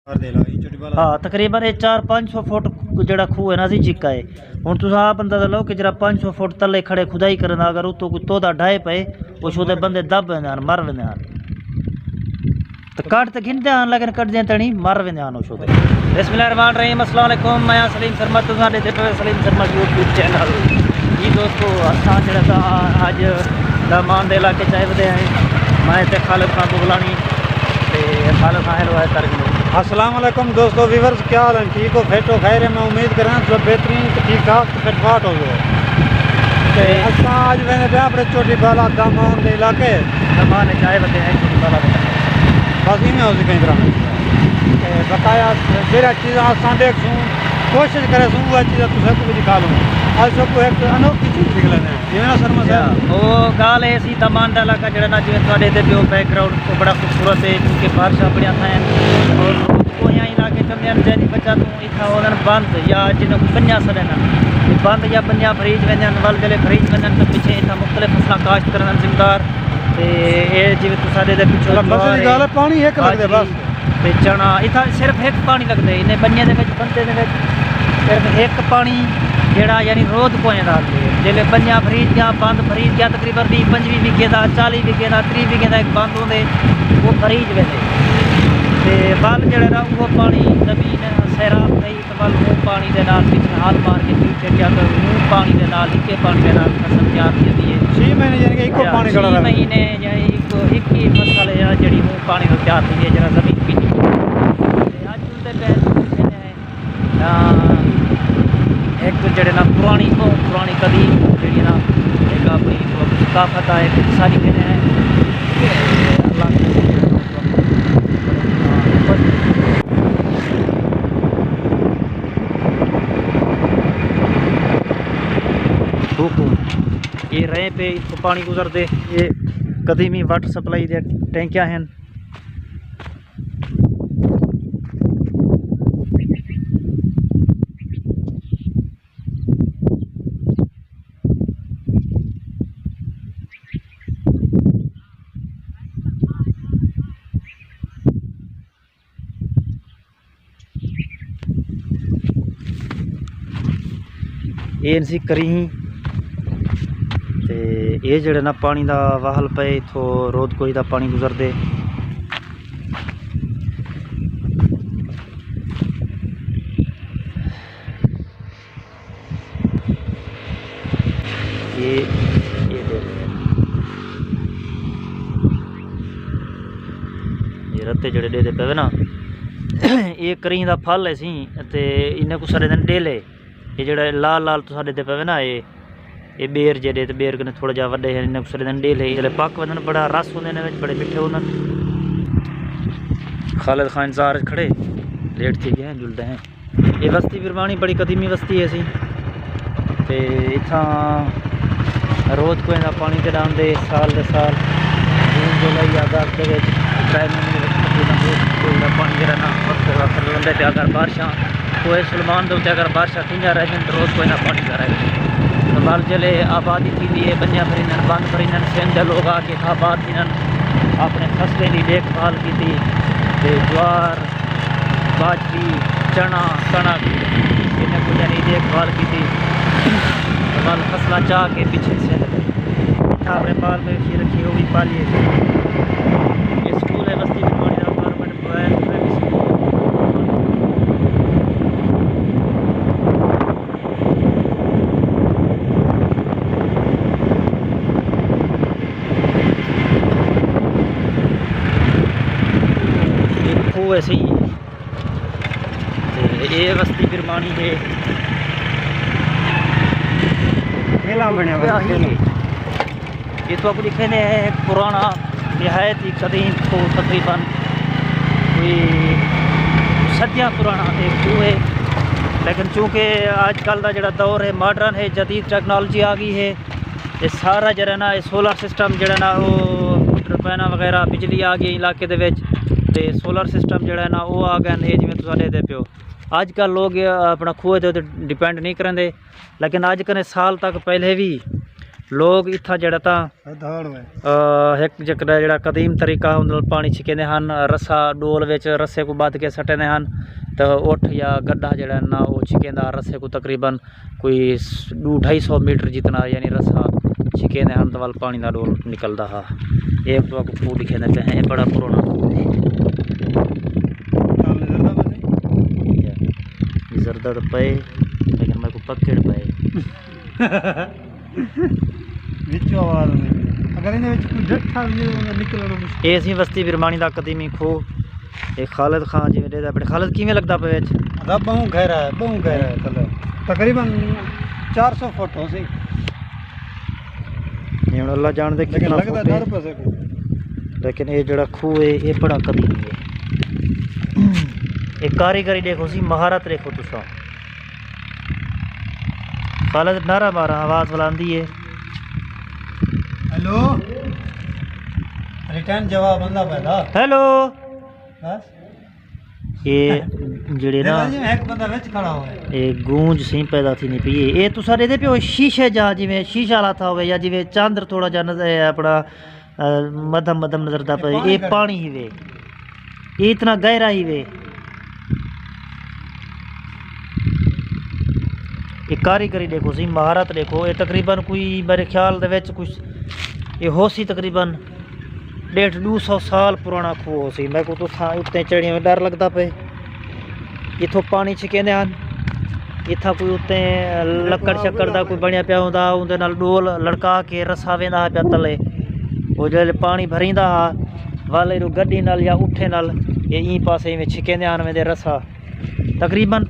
हाँ तकरीबन 400-500 फुट जड़ा खूह है ना सी चिक्का है। हुण तुस आप अंदाजा लो कि जरा 500 फुट तले खड़े खुदाई करना अगर उतो कोई तोदा ढाए पे कुछ ओदे बंदे दब वेंदे हन मर वेंदे हन। तो कट तो गिनते हैं लेकिन कटदे तणी मर वेंदे हन उस ओदे। बिस्मिल्लाहिर्रहमानिर्रहीम अस्सलाम वालेकुम मैं सलीम शर्मा तुसाडे ते सलीम शर्मा यूट्यूब चैनल जी दोस्तों असां जड़ा ता अज दामान दे इलाके च आए वदे हैं। मैं ते खालिद खान बुगलानी ते खालिद खान हेलो है कर अस्सलाम वालेकुम दोस्तों व्यूअर्स, क्या हाल है? ठीक हो, फिट हो, खैर है? मैं उम्मीद करें सब बेहतरीन ठीक ठाक फिट फाट हो गए। आज मैंने पे अपने छोटी बाला दामान के इलाके दामान चाय बते हैं छोटी बाला बस ही में हो कहीं तरह बकाया जरा चीज़ आसान देख सूँ कोशिश करे सूँ वह चीज़ तुझे को भी दिखा लूँ। आज सबको एक अनोखी चीज़ निकले हैं जिवें ना शर्मा साहब वो गाल है सी दामान का इलाका जड़ा ना जिवें तुहाडे ते पियो बैकग्राउंड को बड़ा खूबसूरत है क्योंकि बारिशां बड़ियां थां और को यहाँ इलाके चलते हैं जैनी बच्चा तू इतना होना बंद या जिन्हें बनिया सड़ना बंद या बनिया फरीज वेंदे वल जले फरीज वेंदे तो पीछे इतना मुख्तलिफ फसलां काश्त करन जिम्मेदार ते ये जिवें तुसाडे दे पिछे पानी एक लगदे बस ते चना इतना सिर्फ एक पानी लगदे इन्हें बनिया दे विच बंदे दे विच सिर्फ एक पानी जेड़ा यानी रोज पोएंदा जेले बनिया फरीज गया बंद फरीज गया तकरीबन 20-25 बीघे का 40 बीघे का 30 बीघे का एक बंद होंदे वो फरीज वेंदे ते बल जड़े ना वो पानी जमीन सैराब गई तो बल वो पानी के नाल पीछे हाथ मार के पीछे क्या कर वो पानी के नाल इक्के पानी के नाल फसल तैयार की जाती है 6 महीने यानी कि इको पानी गड़ा 6 महीने यानी एक ही फसल है जड़ी वो पानी को तैयार की है जरा जमीन पीछे आज चलते पे एक तो जड़े ना पुरानी कदीम जड़ी ना एक अपनी सकाफत है एक सारी कहने हैं अल्लाह ये रहे पे इसको पानी गुजरते ये कदीमी वाटर सप्लाई दे टैंकियां हैं। ये इनसी करी ते ये जड़े ना पानी का वाहल पे इथों रोद कोई दा पानी गुजरदे ये रत्ते जड़े दे पे ना ये करी दा फल है सी ते इन्हें कुछ सारे दिन डेले ये जड़ा लाल लाल तो साढ़े पे ना ये बेर जेडे तो बेर कने थोड़ा जा वड्डे हैं इन्हें कुछ दिन डेले ये पक वंदन बड़ा रस होंदे ने बड़े मिठे होंदन। खालिद खान इंतजार खड़े लेट थी गए हैं जुलते हैं। ये बस्ती बिरबानी बड़ी कदीमी बस्ती है सी ते इत्थां रोज कोई ना पानी चढ़ाते साल दे साल जून जुलाई अगस्त दे विच तकरीबन पानी जरा ना वक्त लंबे ते अगर बारिशां कोई सलमान दे अगर बारिशां थींदा रहे तो रोज कोई ना पानी का रहे बल जले आबादी थी है बनिया फरीनन बंद फरीनन सिंध लोग आके आबाद थीनन अपने फसलें की देखभाल की थी ज्वार बाजरी चना कणक इन्हें कुछ नहीं देखभाल की थी बल फसल चाह के पीछे से अपने बाल में रखी वो भी पालिए। ये स्कूल है बस्ती बिरबानी का गवर्नमेंट बॉयज प्राइमरी स्कूल। ऐसे ही ये बस्ती बिरबानी है ये तो आपको दिखे ने है पुराना नहायत ही कदीम को तकरीबन कोई सदियाँ पुराना एक खूह है लेकिन चूँकि आजकल का जड़ा दौर है मॉडर्न है जदीद टेक्नोलॉजी आ गई है ये सारा जरा ना सोलर सिस्टम जड़ा ना वो टरबाइना वगैरह बिजली आ गई इलाके दे विच ते सोलर सिस्टम जड़ा ना वो आ गए ने जिवें तुहाडे दे पियो अजकल लोग अपना खूह के डिपेंड नहीं करेंगे लेकिन अज कने साल तक पहले भी लोग इत्था जड़ा ता धाड़ है एक जड़ा कदीम तरीका उंदे पानी छिकेंदे हन रस्सा डोल विच रस्से को बध के सटेंदे हन तो उठ या गड्ढा जड़ा ना वो छिकेंदा रस्से को तकरीबन कोई 200-250 मीटर जितना यानी रस्सा छिकेंदे हन तो वाल पानी का डोल निकलदा हा। एक तो आपको खूह दिखेंदे पे हैं बड़ा पुराना खूह है जरदा तो पे लेकिन मेरे को पकड़ पे विचो आवाज अगर इन्हें विच कोई डट्ठा भी निकलना मुश्किल ये सी बस्ती बिरमानी दा कदीमी खूह ये खालिद खान जिवें दे अपने खालिद किवें लगदा पे विच अदा बहु गहरा है तले तकरीबन 400 फुट हो सी ये हुण अल्लाह जानदे लेकिन कितना लगदा फुट है। डर पे लेकिन ये जड़ा खूह है ये बड़ा कदीमी है ये कारीगरी देखो सी महारत देखो तुसा खालिद नारा मारा आवाज बुलंदी है हेलो रिटर्न जवाब बंदा पैदा हेलो बस ये जड़े ना एक बंदा विच खड़ा होए ये गूंज सी पैदा थी नहीं पी ये तुसा दे पे शीशे जा जिवें शीशा लाता होवे या जिवें चांदर थोड़ा जा नजर है अपना मध्यम नजर दा पे ये पानी ही वे ये इतना गहरा ही वे ये कारीगरी देखो सी महारत देखो ये तकरीबन कोई मेरे ख्याल दे विच कुछ ये हो सी तकरीबन 150-200 साल पुराना खूह हो सी मैं को तो था उत्ते चढ़िया में डर लगता पे इथों पानी छिकेंदे हन इत्था कोई उत्ते लक्कड़ शक्कड़ दा कोई बनिया पिया हुंदा उंदे नाल डोल लड़का के रसा वेंदा हा पिया तले वो जो पानी भरींदा हा वाले रू गड्डी नाल या उठे नाल ये ई पासे में छिकेंदे हन वेंदे रसा तकरीबन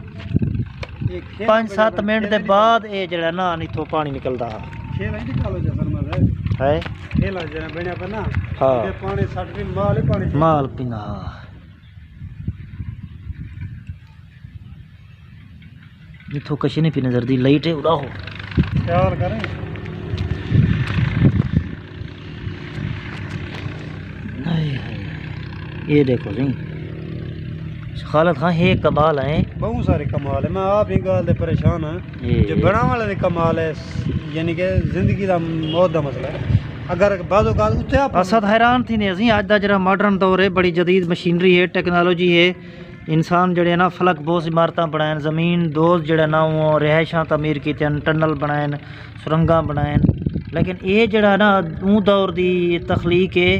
5-7 मिनट दे बाद ये जड़ा ना इथों पानी निकलदा हा खेल है निकालो जसर मर है खेल है बनिया पे ना हाँ ये पानी 60 दिन माल ही पानी माल पीना इथों कशी नहीं पी नजर दी लाइट है उड़ा हो ख्याल करें ये देखो जी खालिद खान ये कमाल है बहुत सारे कमाल है मैं आप ही गल दे परेशान हां जो बना वाले दे कमाल है यानी कि जिंदगी दा मौत दा मसला है अगर बाजो गाल उत्ते आप असद हैरान थी ने असी आज दा जरा मॉडर्न दौर है बड़ी जदीद मशीनरी है टेक्नोलॉजी है इंसान जड़े ना फलक बहुत इमारत बनाए ज़मीन दोस्त जड़ा ना वो रिहायशा तमीर की टनल बनाए सुरंगा बनाए लेकिन ये जड़ा ना ऊ दौर दी तखलीक है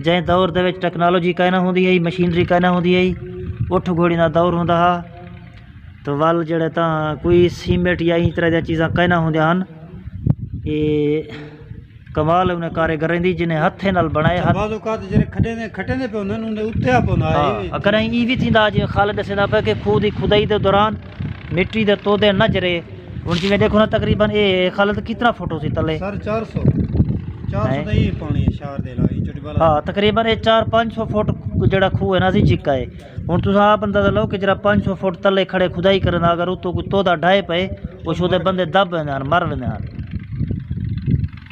जै दौर दे विच टेक्नोलॉजी कहना होंदी है मशीनरी कहना होंदी है उठ घोड़ी ना दौर होंदा हा तो वल जड़े ता कोई सीमेंट या इस तरह दी चीज़ां कहना होंदियां हन ये कमाल उन्हें कारीगरें दी जिन्हें हथे नाल बनाए हाथ बाजो कात जेरे खटे ने पे उन्हें उन्हें उत्ते आप होंदा है अगर ई भी थींदा जे खालिद दसदा पे कि खूह दी खुदाई दे दौरान मिट्टी दे तोदे न जरे हुण जिवें देखो ना तकरीबन ये खालिद कितना फुट सी तले सर 400 दा ही पानी है शार दे ला छोटी वाला हाँ तकरीबन ये 400-500 फुट जड़ा खूह है ना सी चिक्का है हुण तुस आप अंदाजा लो कि जरा 500 फुट तले खड़े खुदाई करन अगर उतो कोई तोदा ढाए पे उस ओदे बंदे दब वेंदे हन मर वेंदे हन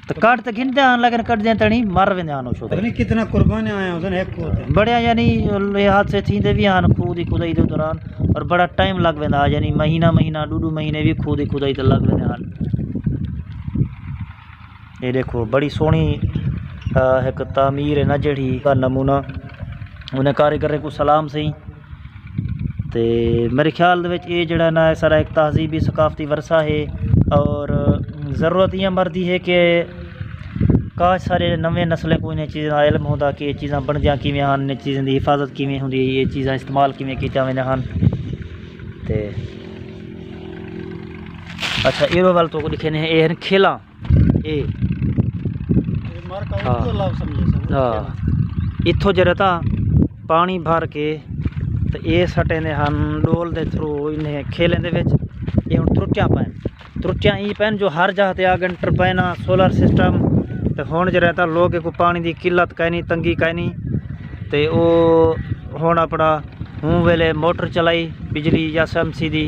तो कट तो गिनते हैं लेकिन कट दें तणी मर वेंदे हन उस पता नहीं कितना कुर्बानियां आया उसन एक खूह ते बड़े यानी ये हादसे थींदे भी हन खूह दी खुदाई दे दौरान और बड़ा टाइम लग वेंदा यानी महीना 2 महीने भी खूह दी खुदाई ते लग वेंदे हन ये देखो बड़ी सोहनी एक तामीर है ना जड़ी का नमूना उन्हें कारीगर को सलाम सही ते मेरे ख्याल दे विच ये जड़ा ना सारा एक तहजीबी सकाफती वरसा है और ज़रूरत यह मरदी है कि काश सारे नवे नस्लें को इन्हें चीज़ों का इल्म होंदा कि ये चीज़ां बनदियां किवें हन इन्हें चीज़ों की हिफाजत किवें हुंदी है ये चीज़ां इस्तेमाल किवें कीतियां वेंदियां हन ते अच्छा एरो वाल तो दिखे ने ये खेलां ये मार का उत्तो लाभ समझे हाँ इत्थों जरा ता पानी भर के तो ये सटे ने हन डोल दे थ्रू इन्हें खेलें दे विच ये हुण त्रुटियां ई पैन जो हर जगह ते आगन टरबाइना सोलर सिस्टम तो हुण जरा ता लोग को पानी की किल्लत कहनी तंगी कहनी तो वो हुण अपना हूँ वेले मोटर चलाई बिजली या समसी दी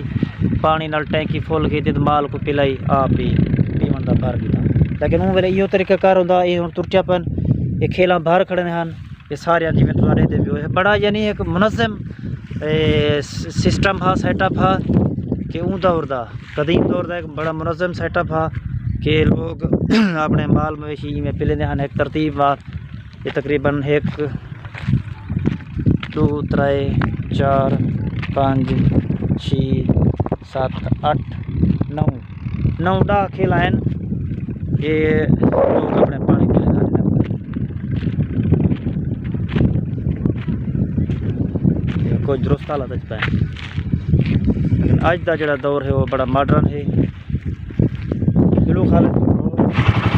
पानी नाल टैंकी फुल की तो माल को पिलाई आप ही पीवन का भर गया लेकिन हूँ वेले इहो तरीकाकार होंदा ये हुण तुरटिया पैन ये खेलां बाहर खड़े हन ये सारे जिवें तुहां रहंदे पियो बड़ा यानी एक मुनज़्ज़म सिस्टम हा सैटअप हा कि ऊँ दौर दा कदीम दौर दा एक बड़ा मुनज़्ज़म सैटअप हा कि लोग अपने माल मवेशी में पिलेंदे हैं एक तरतीब वार। ये तकरीबन 1 2 3 4 5 6 7 8 9 10 खेल हैं। ये लोग अपने पानी पिलेंदे कोई दुरुस्त हालत पे, लेकिन अज का जो दौर है वो बड़ा मॉडर्न है।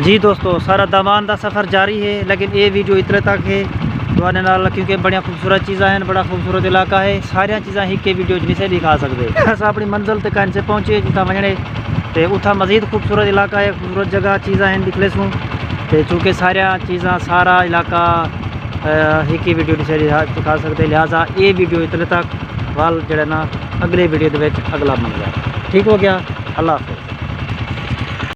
जी दोस्तों, सारा दामान का सफ़र जारी है, लेकिन ये वीडियो इतने तक है तुहाडे नाल, क्योंकि बड़िया खूबसूरत चीज़ा हैं, बड़ा खूबसूरत इलाका है। सारिया चीज़ा एक वीडियो नहीं से दिखा सकते। अस अपनी मंजिल तक कहीं से पहुँचे जितना वजने, तो उतना मजीद खूबसूरत इलाका है, खूबसूरत जगह चीज़ा हैं दिखले सूँ। तो चूँकि सारिया चीज़ा सारा इलाका एक ही वीडियो नहीं से दिखा सकते, लिहाजा ये वीडियो इतने तक वाल जड़ा ना अगले वीडियो अगला बन गया। ठीक हो गया। अल्लाह हाफ़िज़।